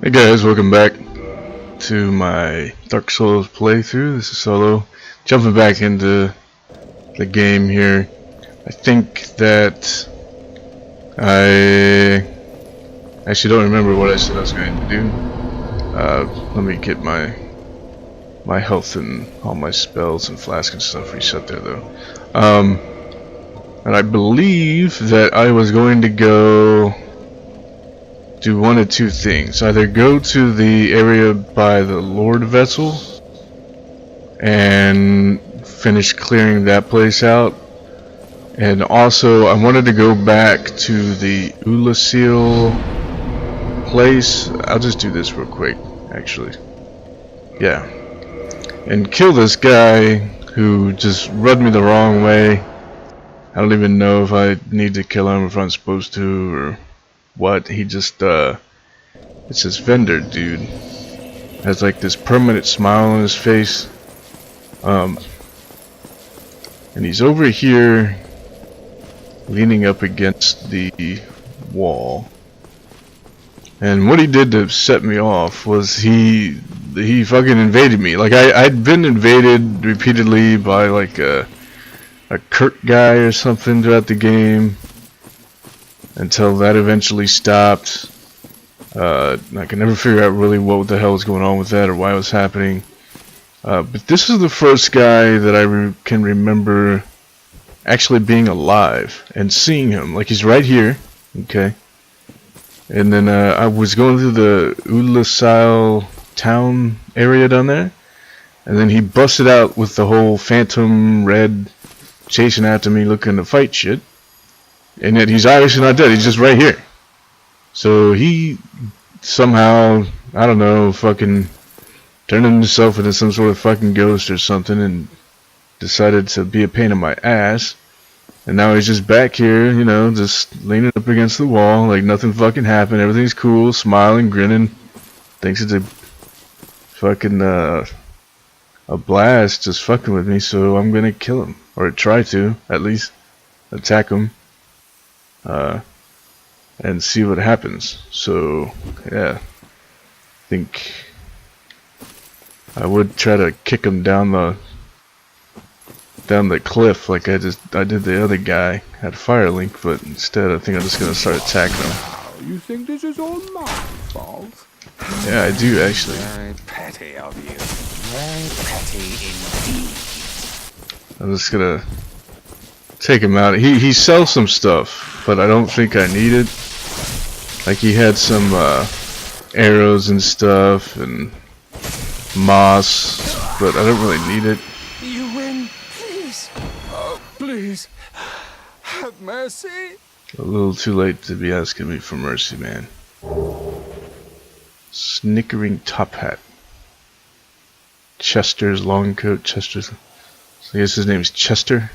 Hey guys, welcome back to my Dark Souls playthrough. This is Solo. Jumping back into the game here. I think that I actually don't remember what I said I was going to do. Let me get my health and all my spells and flask and stuff reset there though. And I believe that I was going to go do one of two things. Either go to the area by the Lord Vessel and finish clearing that place out, and also I wanted to go back to the Ulasil place. I'll just do this real quick actually. Yeah. And kill this guy who just rubbed me the wrong way. I don't even know if I need to kill him, if I'm supposed to, or what. He just it's this vendor dude, has like this permanent smile on his face, and he's over here leaning up against the wall, and what he did to set me off was he fucking invaded me. Like I'd been invaded repeatedly by like a Kurt guy or something throughout the game, until that eventually stopped. I can never figure out really what the hell was going on with that or why it was happening. But this is the first guy that I can remember actually being alive and seeing him. Like, he's right here, okay? And then I was going through the Ulasil town area down there, and then he busted out with the whole phantom red chasing after me looking to fight shit. And yet he's obviously not dead, he's just right here. So he somehow, I don't know, fucking turned himself into some sort of fucking ghost or something and decided to be a pain in my ass. And now he's just back here, you know, just leaning up against the wall like nothing fucking happened, everything's cool, smiling, grinning. Thinks it's a fucking a blast just fucking with me, so I'm gonna kill him. Or try to, at least. Attack him. And see what happens. So yeah, I think I would try to kick him down the cliff like I did the other guy at Firelink, but instead I think I'm just gonna start attacking him. You think this is all my fault? Yeah, I do actually. Very petty of you. Very petty indeed. I'm just gonna take him out. He sells some stuff, but I don't think I need it. Like, he had some arrows and stuff and moss, but I don't really need it. You win, please. Oh, please. Have mercy. A little too late to be asking me for mercy, man. Snickering top hat. Chester's long coat. Chester's. So I guess his name's Chester.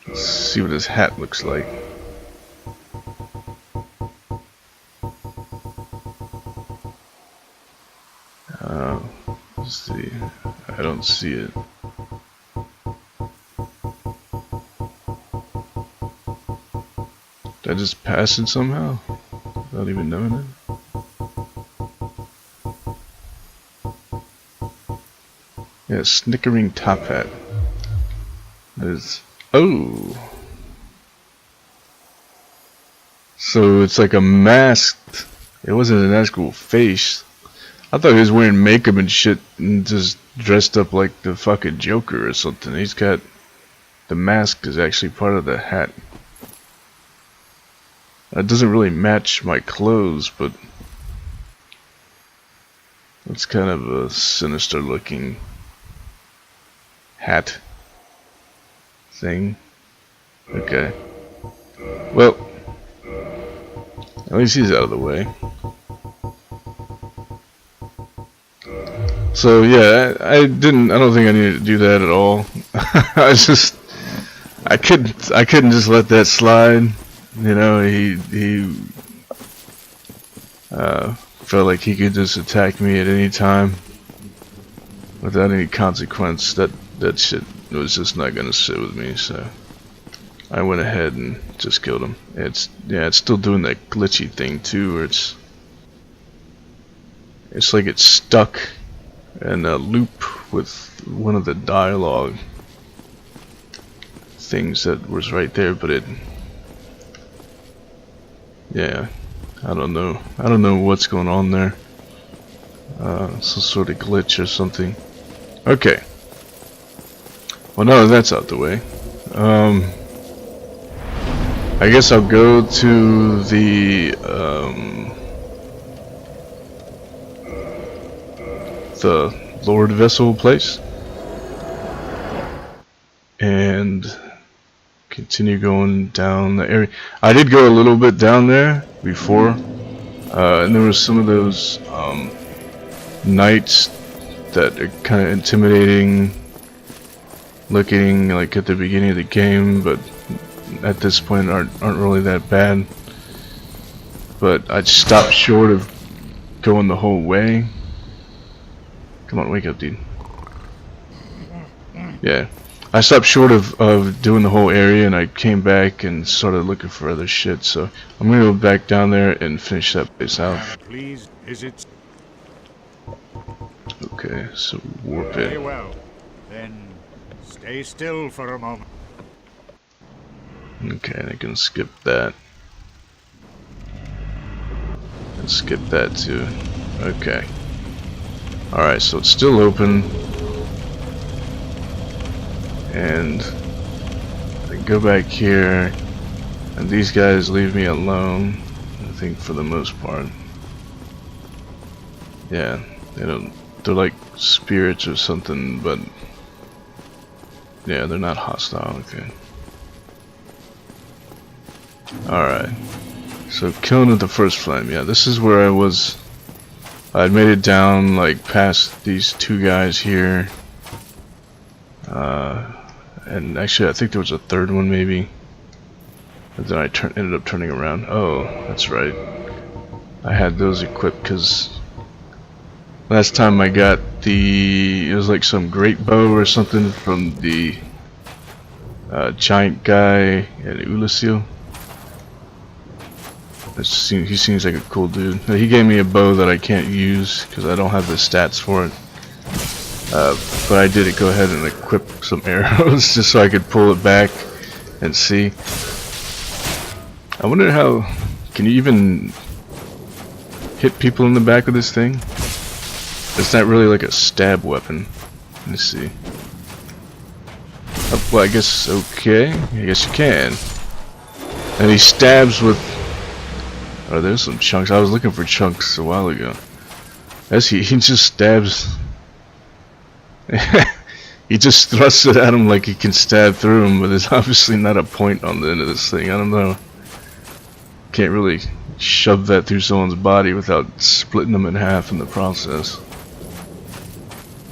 Let's see what his hat looks like. Let's see. I don't see it. Did I just pass it somehow? Without even knowing it? Yeah, snickering top hat. That is. Oh! So it's like a masked. It wasn't an actual face. I thought he was wearing makeup and shit and just dressed up like the fucking Joker or something. He's got. The mask is actually part of the hat. It doesn't really match my clothes, but it's kind of a sinister looking hat thing. Okay. Well, at least he's out of the way. So yeah, I don't think I needed to do that at all. I couldn't just let that slide. You know, he felt like he could just attack me at any time without any consequence. That shit was just not gonna sit with me. So I went ahead and just killed him. It's still doing that glitchy thing too, where it's like it's stuck in a loop with one of the dialogue things that was right there, but it, yeah, I don't know what's going on there. Some sort of glitch or something. Okay. Well, now that that's out the way, I guess I'll go to the Lord Vessel place and continue going down the area. I did go a little bit down there before, and there was some of those knights that are kind of intimidating looking, like at the beginning of the game, but at this point aren't really that bad. But I'd stopped short of going the whole way. Come on, wake up, dude. Yeah, I stopped short of doing the whole area, and I came back and started looking for other shit. So I'm gonna go back down there and finish that place out. Please visit. Okay, so warp Very it. well. Then stay still for a moment. Okay, I can skip that. And skip that too. Okay. Alright, so it's still open. And I go back here, and these guys leave me alone, I think, for the most part. Yeah, they're like spirits or something, but yeah, they're not hostile. Okay. Alright. So killing at the first flame. Yeah, this is where I was. I'd made it down like past these two guys here. And actually I think there was a third one maybe. But then I ended up turning around. Oh, that's right. I had those equipped because last time I got it was like some great bow or something from the giant guy at Ulasil. He seems like a cool dude. He gave me a bow that I can't use because I don't have the stats for it. But I did go ahead and equip some arrows just so I could pull it back and see. I wonder how, can you even hit people in the back with this thing? It's not really like a stab weapon. Let me see. Well, I guess, okay. I guess you can. And he stabs with... Oh, there's some chunks. I was looking for chunks a while ago. As he just stabs... He just thrusts it at him like he can stab through him, but there's obviously not a point on the end of this thing. I don't know. Can't really shove that through someone's body without splitting them in half in the process.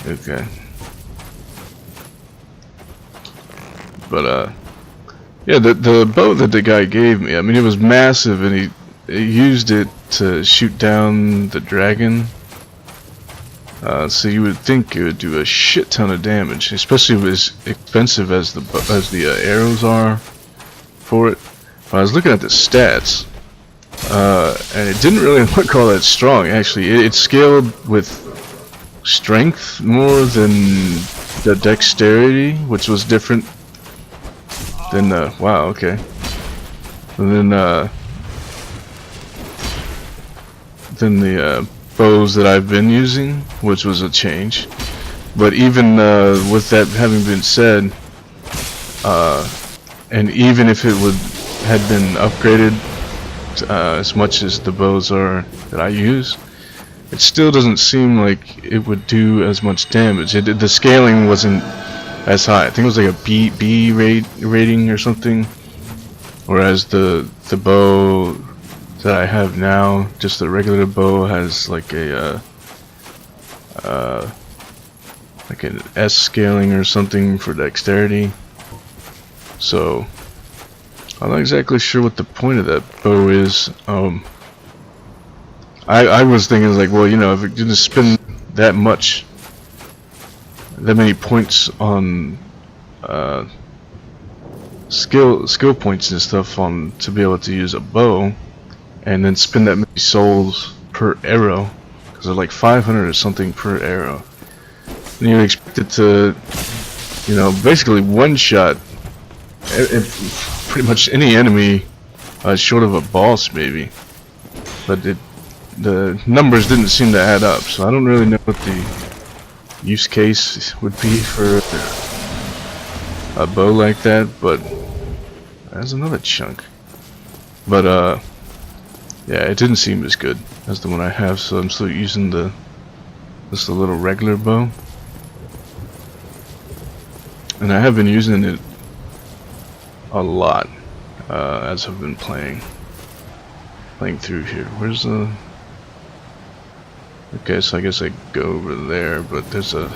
Okay. But yeah, the bow that the guy gave me, I mean, it was massive, and he used it to shoot down the dragon. So you would think it would do a shit ton of damage, especially if it's expensive as the arrows are for it. But I was looking at the stats, and it didn't really look all that strong. Actually, it scaled with strength more than the dexterity, which was different than wow, okay. And then the bows that I've been using, which was a change. But even with that having been said, and even if it had been upgraded as much as the bows are that I use, it still doesn't seem like it would do as much damage. The scaling wasn't as high. I think it was like a B rating or something, whereas the bow that I have now, just the regular bow, has like a like an S scaling or something for dexterity. So I'm not exactly sure what the point of that bow is. I was thinking like, well, you know, if it didn't spend that many points on skill points and stuff on to be able to use a bow, and then spend that many souls per arrow, because they're like 500 or something per arrow. And you expect it to, you know, basically one shot pretty much any enemy, short of a boss maybe. But the numbers didn't seem to add up, so I don't really know what the use case would be for a bow like that. But there's another chunk. But yeah, it didn't seem as good as the one I have, so I'm still using just a little regular bow. And I have been using it a lot as I've been playing through here. Where's the... Okay, so I guess I go over there, but there's a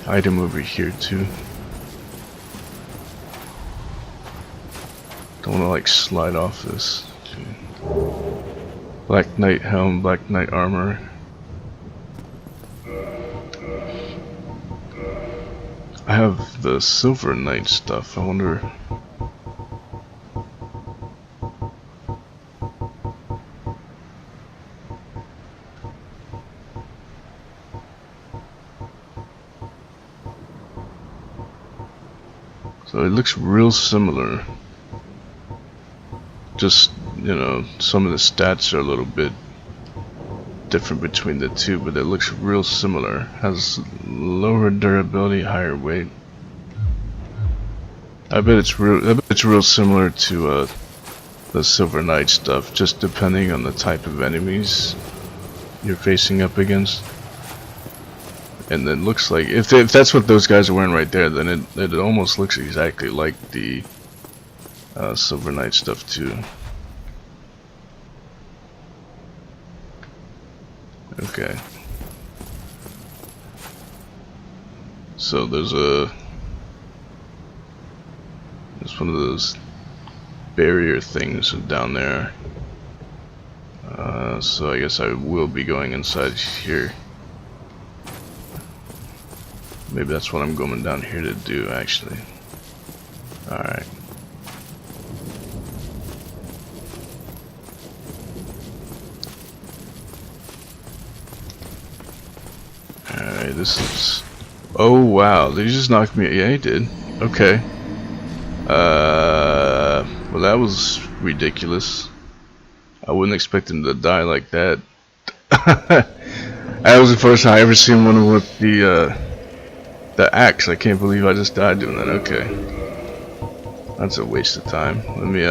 item over here too. Don't want to like slide off this. Black Knight helm, Black Knight armor. I have the Silver Knight stuff. I wonder. So it looks real similar. Just, you know, some of the stats are a little bit different between the two, but it looks real similar. Has lower durability, higher weight. I bet it's real similar to the Silver Knight stuff, just depending on the type of enemies you're facing up against. And it looks like if that's what those guys are wearing right there, then it almost looks exactly like the Silver Knight stuff too. Okay. So there's one of those barrier things down there. So I guess I will be going inside here. Maybe that's what I'm going down here to do, actually. Alright. Alright, this is... Oh wow, did he just knock me? Yeah, he did. Okay. Well, that was ridiculous. I wouldn't expect him to die like that. That was the first time I ever seen one with the axe. I can't believe I just died doing that. Okay. That's a waste of time. Let me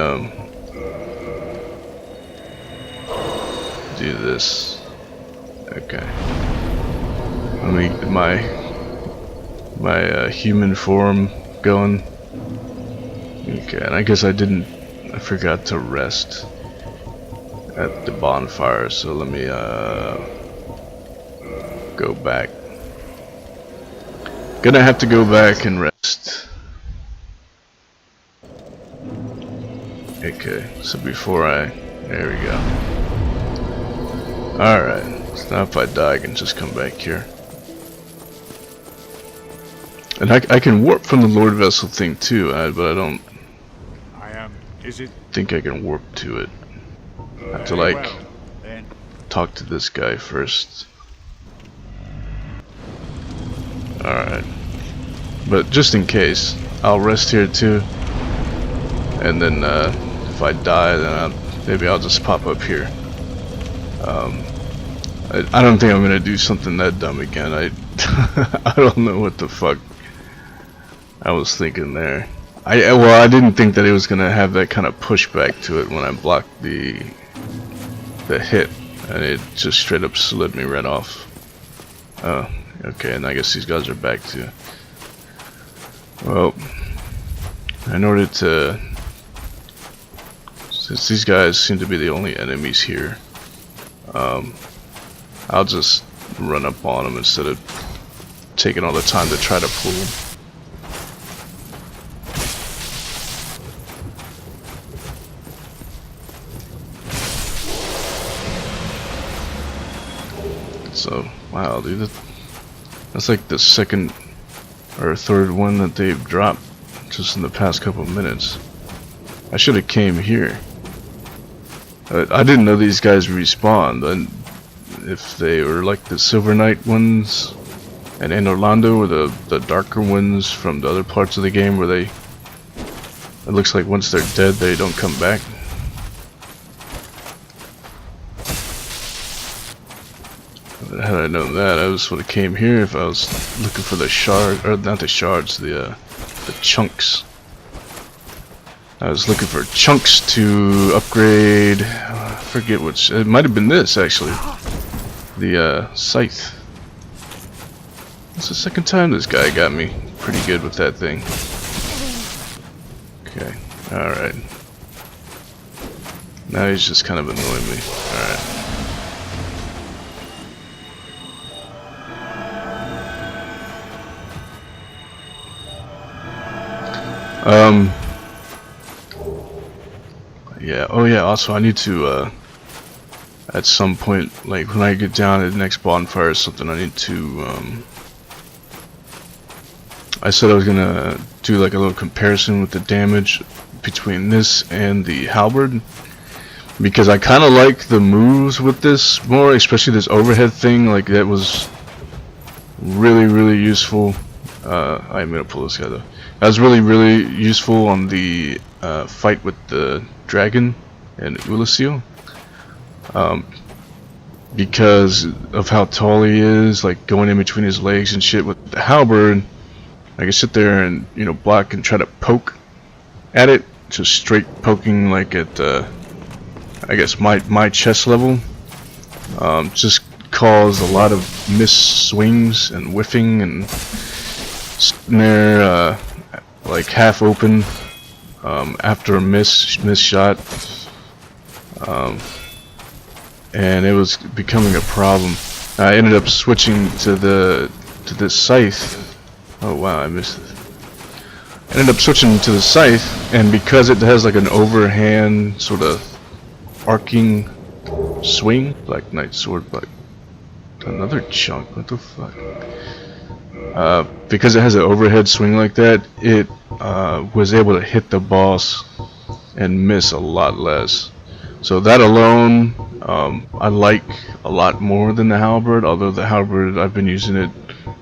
do this. Okay. Let me get my human form going. Okay, and I guess I forgot to rest at the bonfire, so let me go back. Gonna have to go back and rest. Okay, so there we go. Alright, so now if I die I can just come back here. And I can warp from the Lord Vessel thing too, but I don't think I can warp to it. I have to like talk to this guy first. Alright. But just in case, I'll rest here too. And then if I die, then maybe I'll just pop up here. I don't think I'm gonna do something that dumb again. I don't know what the fuck I was thinking there. Well, I didn't think that it was gonna have that kind of pushback to it when I blocked the hit, and it just straight up slid me right off. Oh, okay, and I guess these guys are back too. Well, in order to, since these guys seem to be the only enemies here, I'll just run up on them instead of taking all the time to try to pull them. So, wow, dude, that's like the second or third one that they've dropped just in the past couple of minutes. I should have came here. I didn't know these guys respawned, and if they were like the Silver Knight ones, and in Orlando were the darker ones from the other parts of the game where it looks like once they're dead they don't come back. Had I known that, I just would have came here if I was looking for the shard, or not the shards, the chunks. I was looking for chunks to upgrade. I forget which. It might have been this actually. The scythe. It's the second time this guy got me pretty good with that thing. Okay, alright. Now he's just kind of annoying me. Alright. Yeah, oh yeah, also I need to, at some point, like when I get down to the next bonfire or something, I need to, I said I was gonna do like a little comparison with the damage between this and the halberd, because I kinda like the moves with this more, especially this overhead thing. Like that was really useful. I'm gonna pull this guy though. That was really useful on the fight with the dragon and Ulasil, because of how tall he is, like going in between his legs and shit. With the halberd, I can sit there and, you know, block and try to poke at it, just straight poking like at I guess my chest level. Just caused a lot of missed swings and whiffing and sitting there like half open after a miss shot, and it was becoming a problem. I ended up switching to this scythe. Oh wow, I missed it. I ended up switching to the scythe, and because it has like an overhand sort of arcing swing, Black Knight sword, but another chunk. What the fuck? Because it has an overhead swing like that, it was able to hit the boss and miss a lot less. So that alone, I like a lot more than the halberd. Although the halberd, I've been using it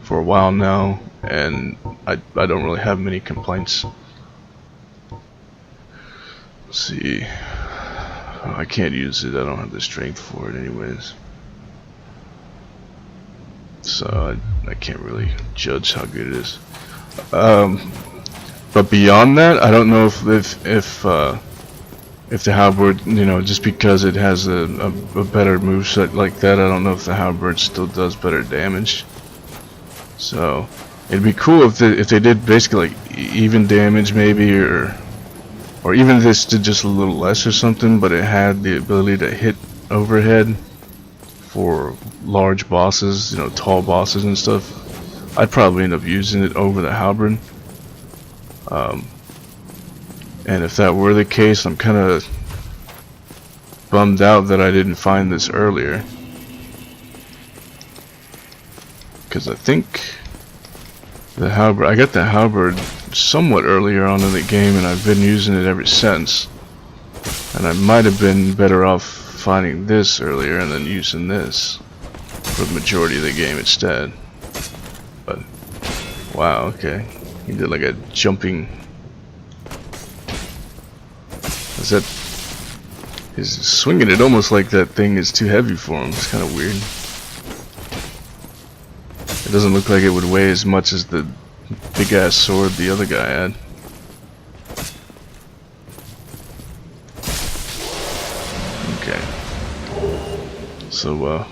for a while now, and I don't really have many complaints. Let's see. Oh, I can't use it. I don't have the strength for it, anyways. So I can't really judge how good it is. But beyond that, I don't know if the halberd, you know, just because it has a better moveset like that, I don't know if the halberd still does better damage. So it'd be cool if they did basically like even damage maybe, or even if this did just a little less or something, but it had the ability to hit overhead for large bosses, you know, tall bosses and stuff. I'd probably end up using it over the halberd. And if that were the case, I'm kind of bummed out that I didn't find this earlier, because I think the halberd, I got the halberd somewhat earlier on in the game, and I've been using it ever since. And I might have been better off finding this earlier and then using this for the majority of the game instead. But wow, okay, he did like a jumping. Is that? He's swinging it almost like that thing is too heavy for him. It's kind of weird. It doesn't look like it would weigh as much as the big ass sword the other guy had. Okay. So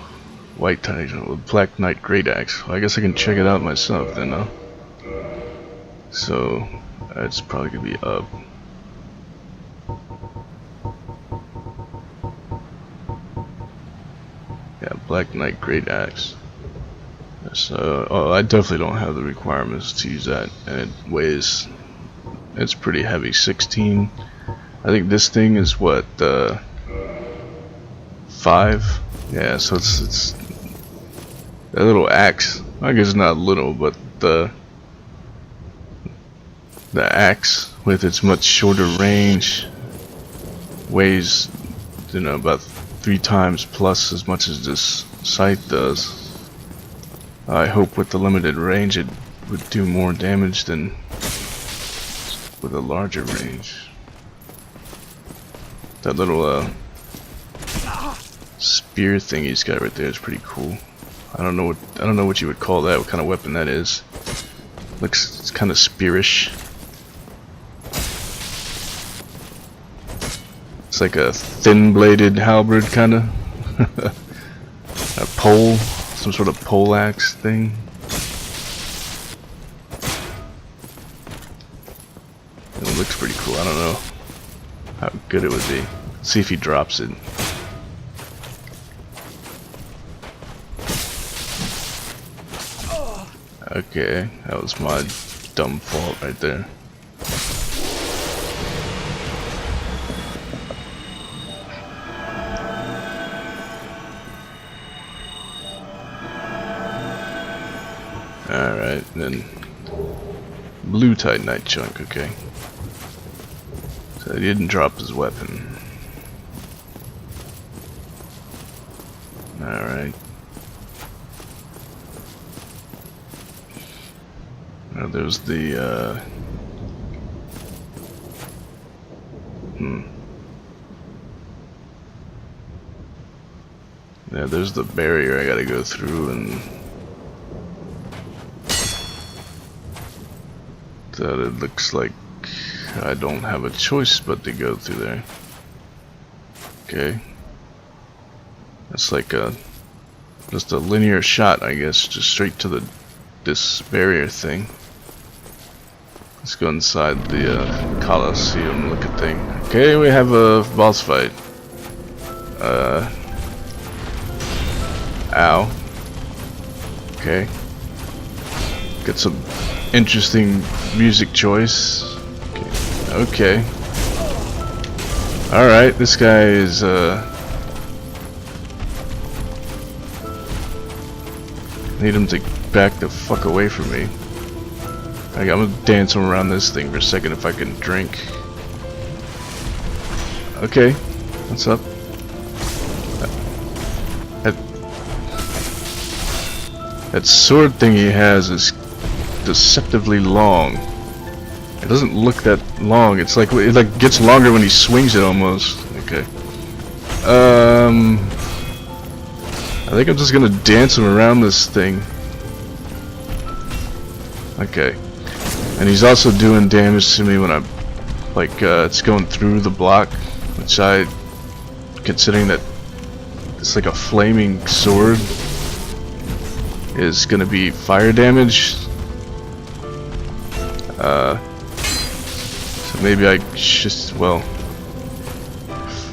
White Titan with Black Knight Great Axe. Well, I guess I can check it out myself then, huh? So it's probably gonna be up. Yeah, Black Knight Great Axe. So, oh, I definitely don't have the requirements to use that, and it weighs, it's pretty heavy, 16. I think this thing is what, 5? Yeah, so it's that little axe. I guess not little, but The axe, with its much shorter range, weighs, you know, about 3 times plus as much as this scythe does. I hope with the limited range it would do more damage than with a larger range. That little spear thing he's got right there is pretty cool. I don't know what you would call that. What kind of weapon that is? Looks, it's kind of spearish. It's like a thin-bladed halberd, kind of. A pole, some sort of pole axe thing. It looks pretty cool. I don't know how good it would be. Let's see if he drops it. Okay, that was my dumb fault right there. Alright, then blue titanite chunk, okay. So he didn't drop his weapon. Alright. Now there's the yeah, there's the barrier I gotta go through, and that it looks like I don't have a choice but to go through there. Okay. That's like just a linear shot, I guess, just straight to this barrier thing. Let's go inside the Colosseum looking thing. Okay, we have a boss fight. Ow. Okay. Get some interesting music choice. Okay. Alright, this guy is need him to back the fuck away from me. I'm gonna dance around this thing for a second if I can drink. Okay, what's up? That sword thing he has is deceptively long. It doesn't look that long. It's like it gets longer when he swings it almost. Okay. I think I'm just gonna dance him around this thing. Okay. And he's also doing damage to me when I'm like it's going through the block, which considering that it's like a flaming sword, is gonna be fire damage. So maybe I just, well,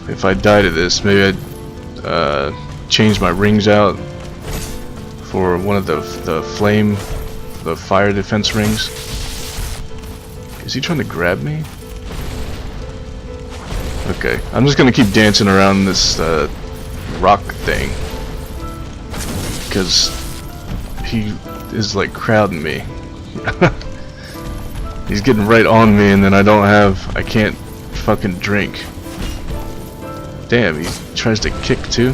if I die to this, maybe I'd change my rings out for one of the fire defense rings. Is he trying to grab me? Okay, I'm just gonna keep dancing around this rock thing because he is like crowding me. He's getting right on me, and then I can't fucking drink. Damn, he tries to kick too.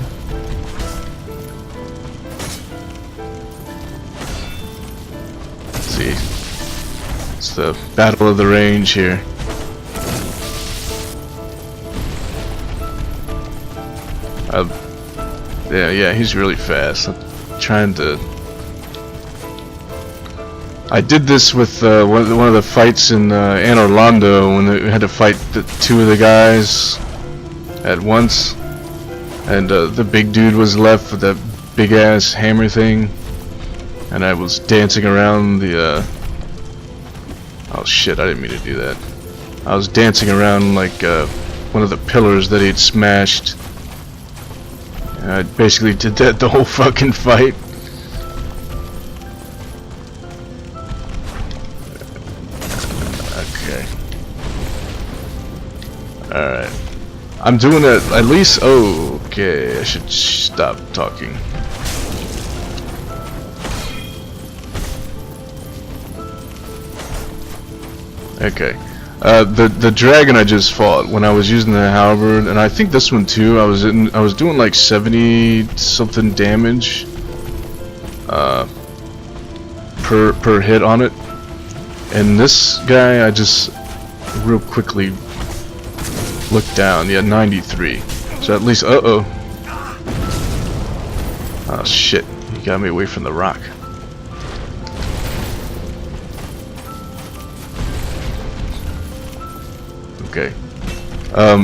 Let's see. It's the battle of the range here. Yeah, he's really fast. I'm trying to. I did this with one of the fights in Anne Orlando when we had to fight two of the guys at once, and the big dude was left with that big ass hammer thing, and I was dancing around the. Oh shit! I didn't mean to do that. I was dancing around like one of the pillars that he'd smashed. And I basically did that the whole fucking fight. Alright. I'm doing it at least. Oh, okay. I should stop talking. Okay. The dragon I just fought when I was using the halberd, and I think this one too. I was doing like 70 something damage per hit on it, and this guy I just real quickly looked down. Yeah, 93. So at least oh shit! He got me away from the rock. Okay.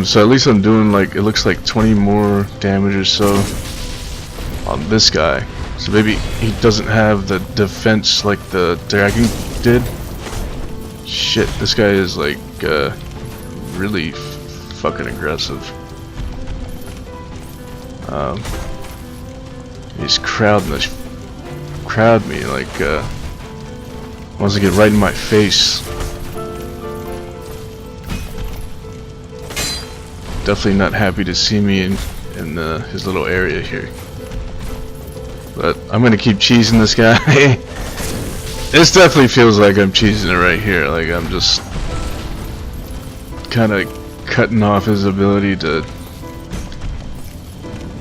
So at least I'm doing like, it looks like 20 more damage or so on this guy. So maybe he doesn't have the defense like the dragon did. Shit, this guy is like really fucking aggressive. He's crowd me like wants to get right in my face. Definitely not happy to see me in his little area here. But I'm gonna keep cheesing this guy. This definitely feels like I'm cheesing it right here. Like I'm just kind of cutting off his ability to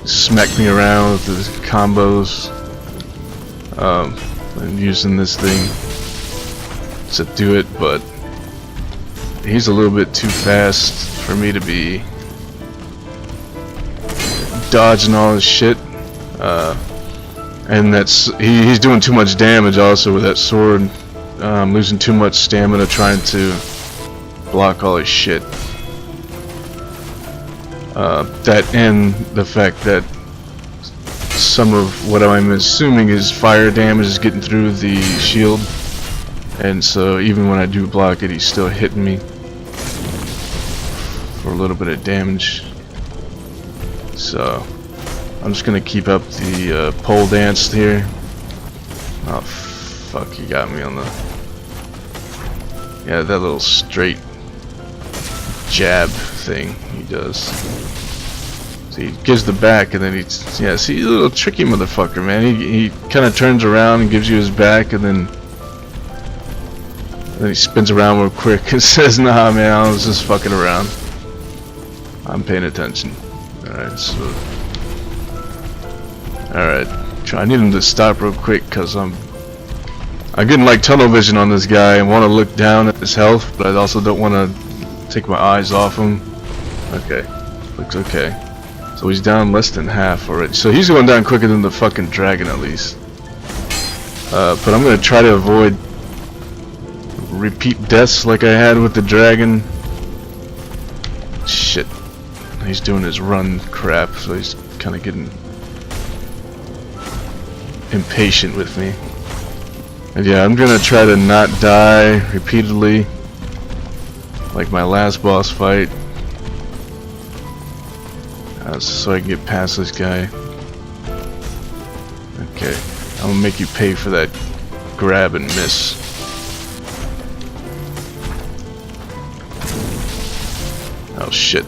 smack me around with his combos. I'm using this thing to do it, but he's a little bit too fast for me to be dodging all his shit, and he's doing too much damage also with that sword. I'm losing too much stamina trying to block all his shit. That and the fact that some of what I'm assuming is fire damage is getting through the shield, and so even when I do block it, he's still hitting me for a little bit of damage. So I'm just gonna keep up the pole dance here. Oh fuck, he got me on the, yeah, that little straight jab thing he does. So he gives the back and then yeah, see, he's a little tricky motherfucker, man. He kind of turns around and gives you his back, and then he spins around real quick and says, nah man, I was just fucking around. I'm paying attention. Alright, so alright, I need him to stop real quick because I'm getting like tunnel vision on this guy. I want to look down at his health, but I also don't want to take my eyes off him. Okay, looks okay. So he's down less than half already. So he's going down quicker than the fucking dragon at least. But I'm gonna try to avoid repeat deaths like I had with the dragon. Shit. He's doing his run crap, so he's kind of getting impatient with me. And yeah, I'm gonna try to not die repeatedly like my last boss fight, so I can get past this guy. Okay, I'm gonna make you pay for that grab and miss. Oh shit.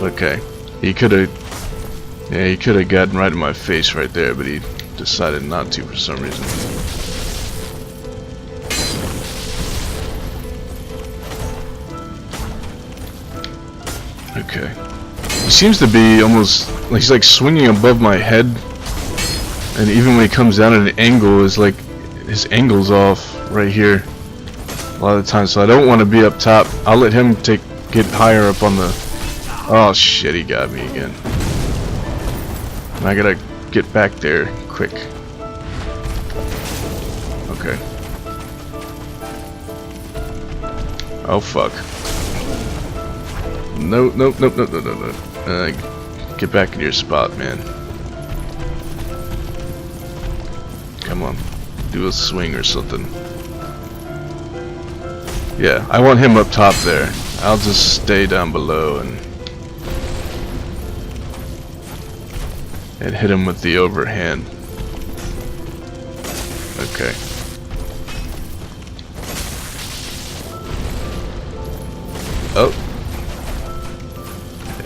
Okay, he could have gotten right in my face right there, but he decided not to for some reason. Okay. He seems to be almost like he's like swinging above my head, and even when he comes down at an angle, is like his angle's off right here a lot of the time. So I don't want to be up top. I'll let him get higher up on the. Oh shit! He got me again. And I gotta get back there quick. Okay. Oh fuck. No. Get back in your spot, man. Come on. Do a swing or something. Yeah, I want him up top there. I'll just stay down below and hit him with the overhand. Okay. Oh.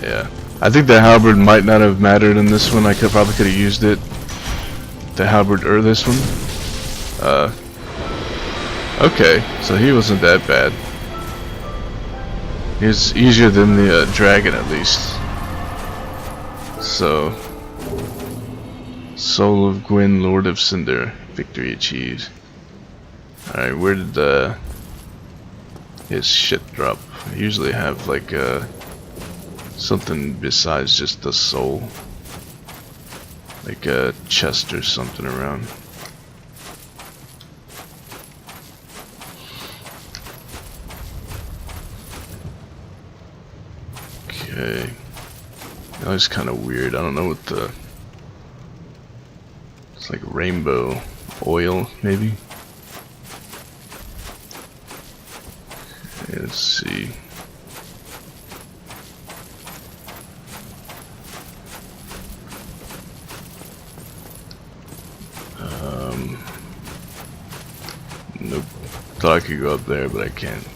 Yeah. I think the halberd might not have mattered in this one. I probably could have used it. The halberd or this one. Okay, so he wasn't that bad. He was easier than the dragon, at least. So, Soul of Gwyn, Lord of Cinder, victory achieved. Alright, where did his shit drop? I usually have like something besides just the soul, like a chest or something around. Okay, that was kind of weird. I don't know what the. It's like rainbow oil, maybe. Let's see. Nope. Thought I could go up there, but I can't.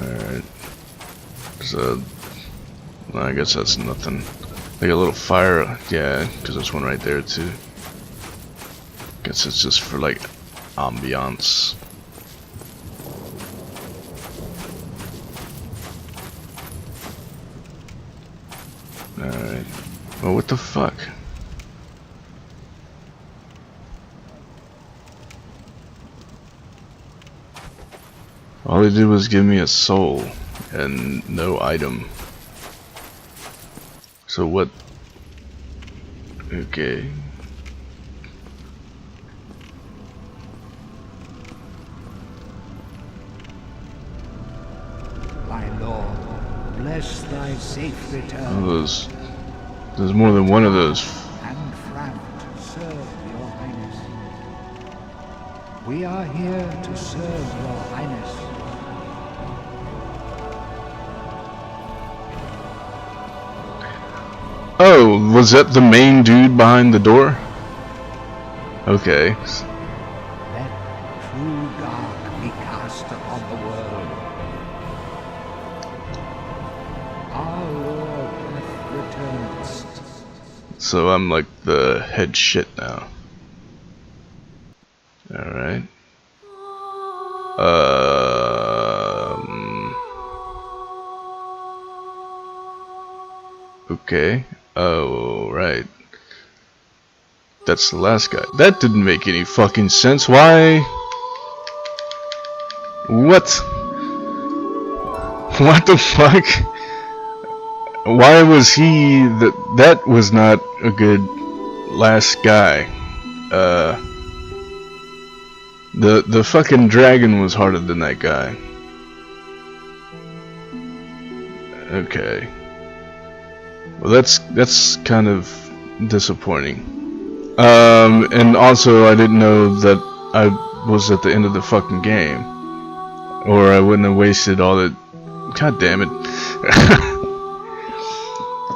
Alright. So, well, I guess that's nothing. Like a little fire, yeah, because there's one right there too. Guess it's just for like ambiance. Alright. Well, what the fuck? All they did was give me a soul and no item. So what? Okay. My lord, bless thy safe return. Oh, there's more than one of those. And Frank, serve your highness. We are here to serve your highness. Oh, was that the main dude behind the door? Okay. Let true dark be cast upon the world. Our Lord hath returned. So I'm like the head shit now. Alright. Okay. Oh, right. That's the last guy. That didn't make any fucking sense. Why? What? What the fuck? Why was he that was not a good last guy. The fucking dragon was harder than that guy. Okay. Well, that's kind of disappointing. And also I didn't know that I was at the end of the fucking game, or I wouldn't have wasted all the. God damn it!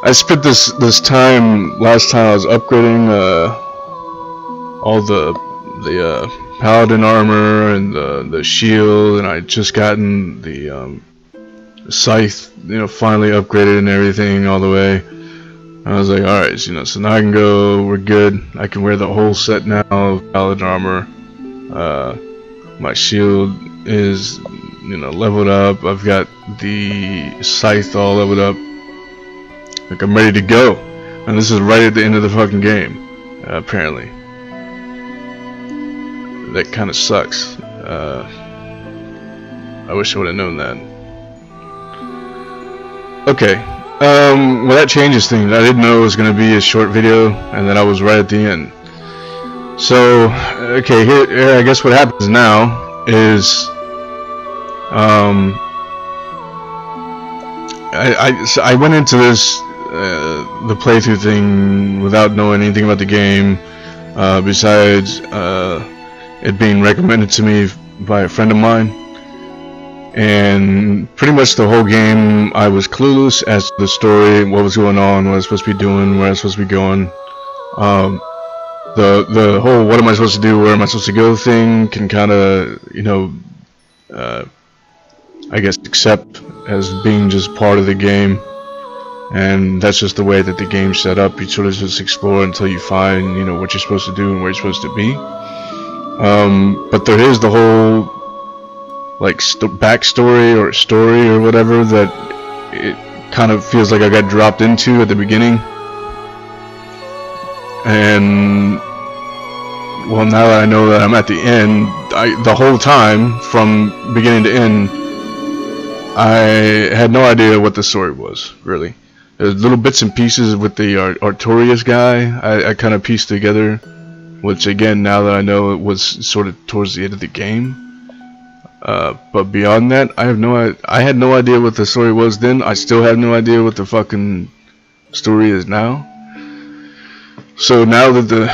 I spent this time last time I was upgrading all the paladin armor and the shield, and I just gotten the scythe, finally upgraded and everything all the way. I was like, alright, so now I can go, we're good. I can wear the whole set now of paladin armor. My shield is, leveled up. I've got the scythe all leveled up. Like, I'm ready to go. And this is right at the end of the fucking game, apparently. That kind of sucks. I wish I would have known that. Okay. Well, that changes things. I didn't know it was going to be a short video, and then I was right at the end. So, okay, here I guess what happens now is, I went into this, the playthrough thing without knowing anything about the game, besides, it being recommended to me by a friend of mine. And pretty much the whole game I was clueless as to the story, what was going on, what I was supposed to be doing, where I was supposed to be going. The whole what am I supposed to do, where am I supposed to go thing can kind of, I guess accept as being just part of the game. and that's just the way that the game's set up. You sort of just explore until you find, you know, what you're supposed to do and where you're supposed to be. But there is the whole like backstory or story or whatever that it kind of feels like I got dropped into at the beginning. And well, now that I know that I'm at the end, the whole time from beginning to end, I had no idea what the story was, really. There's little bits and pieces with the Artorias guy I kind of pieced together, which again, now that I know, it was sort of towards the end of the game. But beyond that, I had no idea what the story was then. I still have no idea what the fucking story is now. So now that the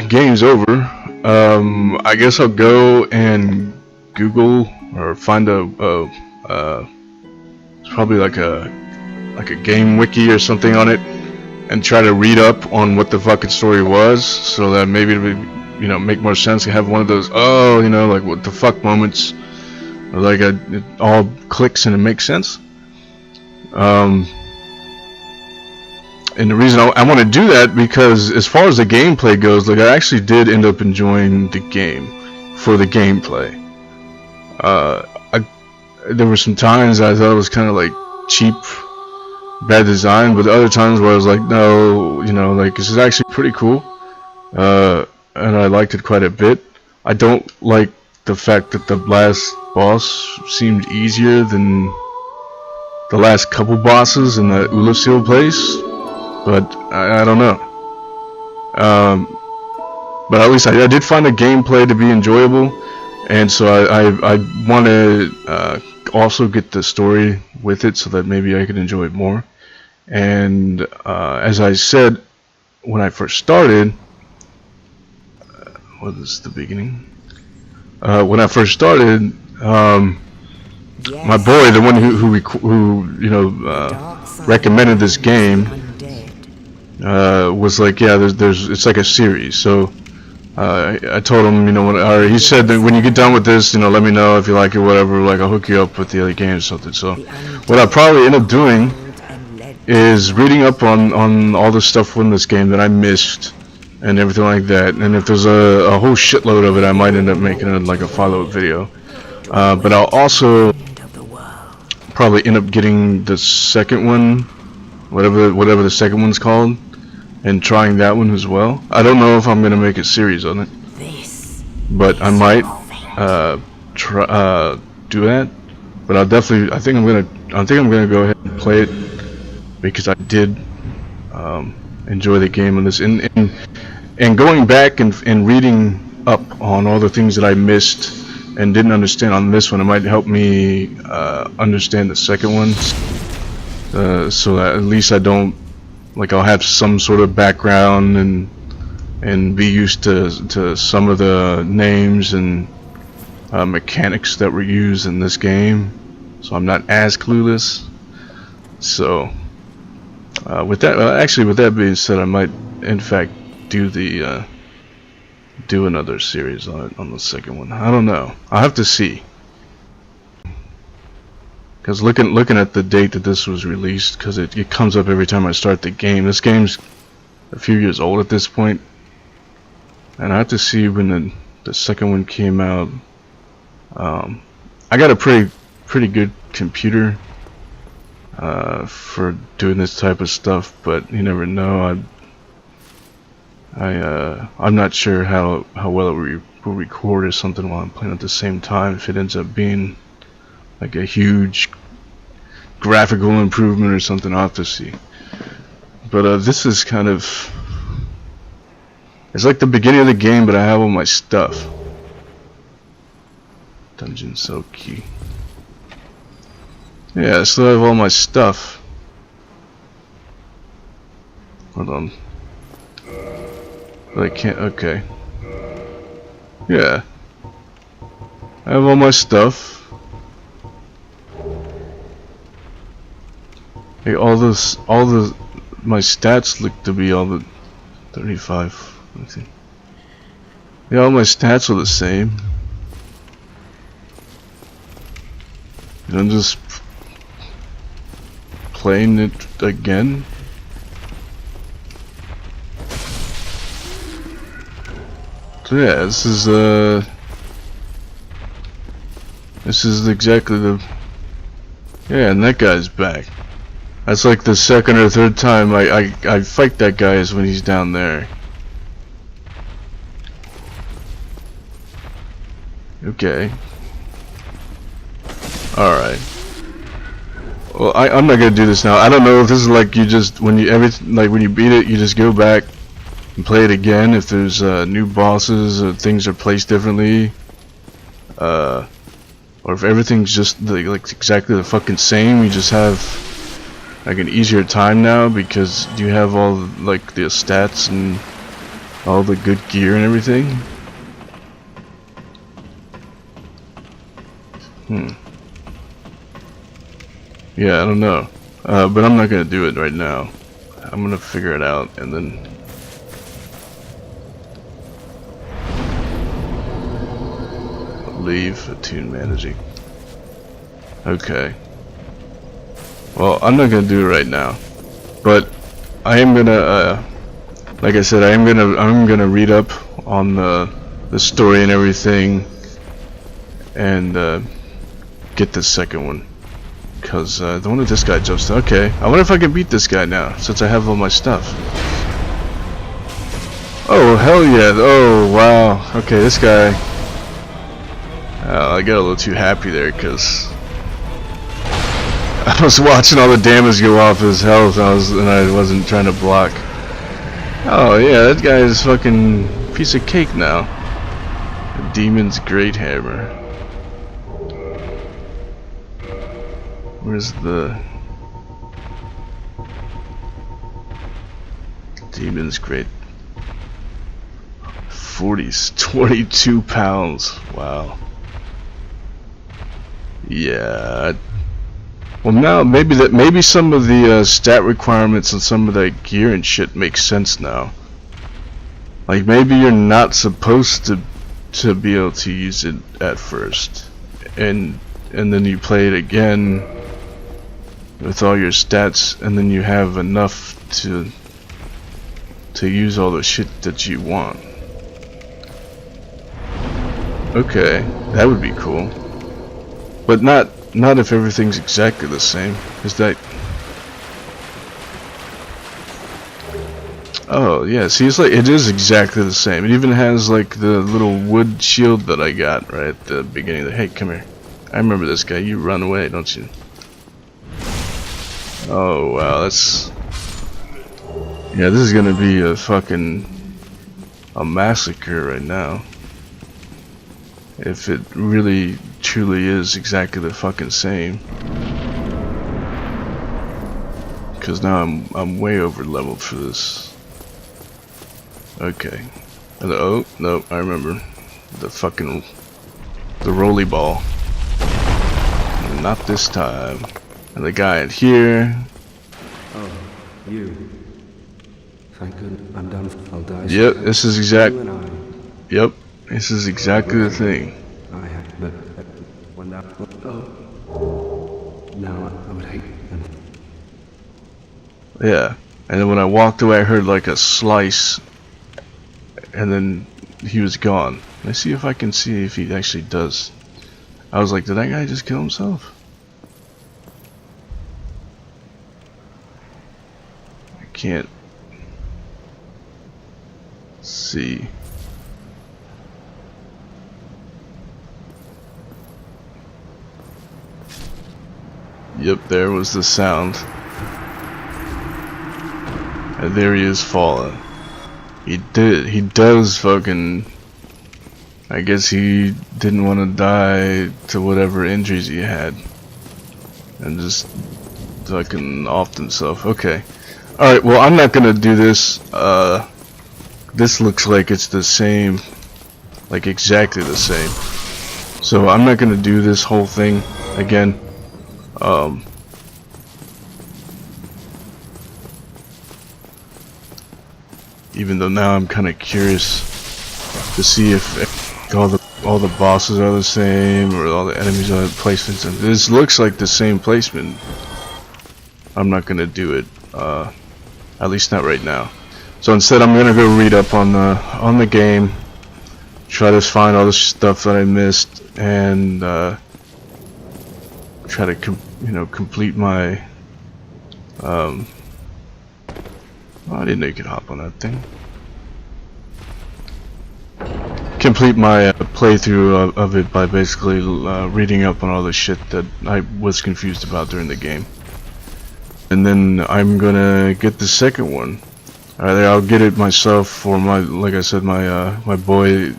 game's over, I guess I'll go and Google or find it's probably like a game wiki or something on it, and try to read up on what the fucking story was, so that maybe it would, you know, make more sense to have one of those, oh, you know, like what the fuck moments, like it all clicks and it makes sense. And the reason I want to do that, because as far as the gameplay goes, like I actually did end up enjoying the game for the gameplay. There were some times I thought it was kind of like cheap, bad design, but other times where I was like, no, you know, like this is actually pretty cool, and I liked it quite a bit. I don't like the fact that the last boss seemed easier than the last couple bosses in the Ulasil place, but I don't know. But at least I did find the gameplay to be enjoyable, and so I want to also get the story with it so that maybe I could enjoy it more. And as I said when I first started, what is the beginning? When I first started, my boy, the one who you know recommended this game, was like, yeah, it's like a series. So I told him, you know, he said that when you get done with this, you know, let me know if you like it, whatever. Like I'll hook you up with the other game or something. So what I'll probably end up doing is reading up on all the stuff from this game that I missed and everything like that. And if there's a whole shitload of it, I might end up making it like a follow-up video. But I'll also probably end up getting the second one, whatever the second one's called, and trying that one as well. I don't know if I'm gonna make a series on it, but I might try do that. But I'll definitely, I think I'm gonna go ahead and play it, because I did enjoy the game on this, and going back and reading up on all the things that I missed and didn't understand on this one, it might help me understand the second one, so that at least I don't, like, I'll have some sort of background and be used to some of the names and mechanics that were used in this game, so I'm not as clueless. So with that being said, I might in fact do another series on the second one. I don't know. I'll have to see. Because looking at the date that this was released, because it comes up every time I start the game. This game's a few years old at this point, and I have to see when the second one came out. I got a pretty good computer for doing this type of stuff, but you never know. I'm not sure how well it will record or something while I'm playing at the same time, if it ends up being like a huge graphical improvement or something. I'll have to see. But this is kind of, it's like the beginning of the game, but I have all my stuff. Dungeon cell key. Yeah, I still have all my stuff. Hold on. But I can't, okay. Yeah. I have all my stuff. Hey, my stats look to be all the 35. Let's see. Yeah, all my stats are the same. And I'm just playing it again. So yeah, this is exactly the, yeah, and that guy's back. That's like the second or third time I fight that guy is when he's down there. Okay. Alright. Well, I'm not gonna do this now. I don't know if this is like you just, when you when you beat it, you just go back and play it again if there's new bosses or things are placed differently. Or if everything's just like exactly the fucking same, you just have like an easier time now because you have all like the stats and all the good gear and everything. Yeah, I don't know. But I'm not gonna do it right now. I'm gonna figure it out and then leave attune managing. Okay. Well, I'm not gonna do it right now, but I am gonna, like I said, I'm gonna read up on the story and everything, and get the second one, cause the one that this guy jumps to. Okay, I wonder if I can beat this guy now since I have all my stuff. Oh hell yeah! Oh wow. Okay, this guy. I got a little too happy there because I was watching all the damage go off his health, and I wasn't trying to block. Oh yeah, that guy is fucking piece of cake now. The Demon's Great Hammer. Where's the Demon's Great? 22 pounds. Wow. Yeah. Well, now maybe some of the stat requirements and some of that gear and shit makes sense now. Like maybe you're not supposed to be able to use it at first, and then you play it again with all your stats, and then you have enough to use all the shit that you want. Okay, that would be cool. But not if everything's exactly the same. Is that? Oh yeah, see, it's like it is exactly the same. It even has like the little wood shield that I got right at the beginning. Hey, come here. I remember this guy. You run away, don't you? Oh wow, that's, yeah. This is gonna be a massacre right now. If it really truly is exactly the fucking same. Cause now I'm way over leveled for this. Okay. Oh no, I remember. The rolly ball. Not this time. And the guy in here. Oh, you. Thank goodness I'm done. I'll die. Yep, this is exact. You and I. Yep, this is exactly the thing. I had, but when that. Oh. Now I would hate them. Yeah, and then when I walked away, I heard like a slice, and then he was gone. Let's see if I can see if he actually does. I was like, did that guy just kill himself? I can't see. Yep, there was the sound. And there he is falling. He does fucking, I guess he didn't want to die to whatever injuries he had. And just fucking offed himself. Okay. Alright, well I'm not gonna do this. This looks like it's the same. Like exactly the same. So I'm not gonna do this whole thing again. Even though now I'm kind of curious to see if all the bosses are the same or all the enemies are placements. And this looks like the same placement. I'm not gonna do it. At least not right now. So instead, I'm gonna go read up on the game, try to find all the stuff that I missed, and try to complete my. Oh, I didn't know you could hop on that thing. Complete my playthrough of it by basically reading up on all the shit that I was confused about during the game. And then I'm gonna get the second one. I'll get it myself for my, like I said, my boy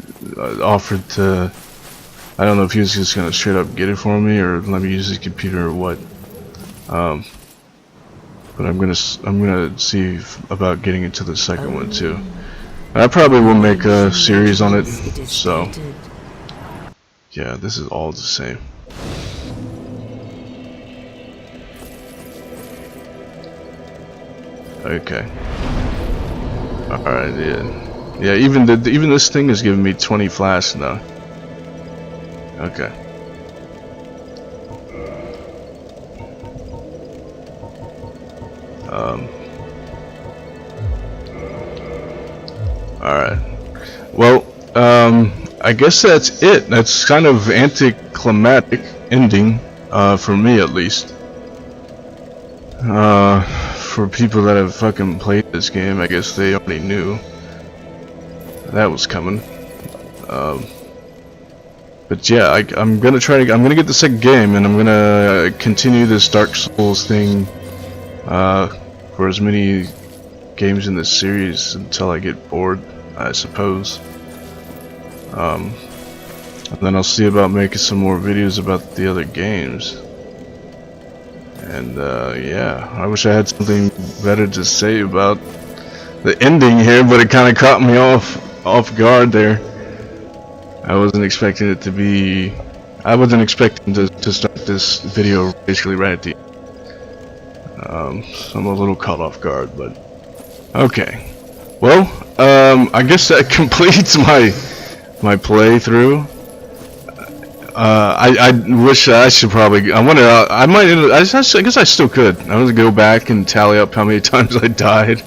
offered to. I don't know if he was just gonna straight up get it for me or let me use his computer or what. But I'm gonna see about getting into the second one too. I probably will make a series on it. So yeah, this is all the same. Okay. Alright, yeah. Even this thing is giving me 20 flash now. Okay. Alright. Well, I guess that's it. That's kind of anticlimactic ending, for me at least. For people that have fucking played this game, I guess they already knew that was coming. But yeah, I'm gonna get the second game, and I'm gonna continue this Dark Souls thing for as many games in this series until I get bored, I suppose. And then I'll see about making some more videos about the other games. And yeah, I wish I had something better to say about the ending here, but it kind of caught me off guard there. I wasn't expecting it to be. I wasn't expecting to start this video basically right at the end. So I'm a little caught off guard, but okay. Well, I guess that completes my playthrough. I wish I should probably. I guess I still could. I was gonna go back and tally up how many times I died,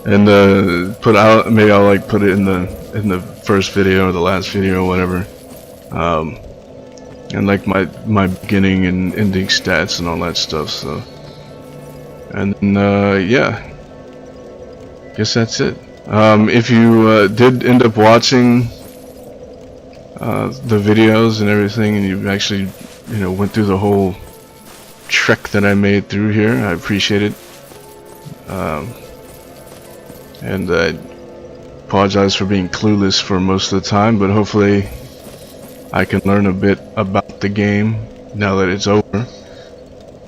and maybe I'll like put it in the first video or the last video or whatever, and like my beginning and ending stats and all that stuff. So, and then, yeah, guess that's it. If you did end up watching the videos and everything, and you actually went through the whole trek that I made through here, I appreciate it. And I apologize for being clueless for most of the time, but hopefully I can learn a bit about the game now that it's over,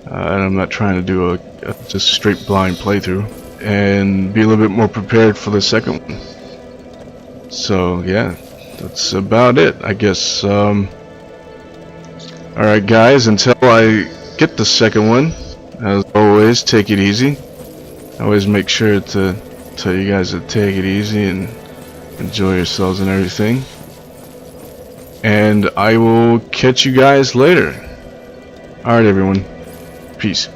and I'm not trying to do a just straight blind playthrough, and be a little bit more prepared for the second one. So yeah, that's about it, I guess. Alright guys, until I get the second one, as always, take it easy. I always make sure to tell you guys to take it easy and enjoy yourselves and everything. And I will catch you guys later. Alright everyone, peace.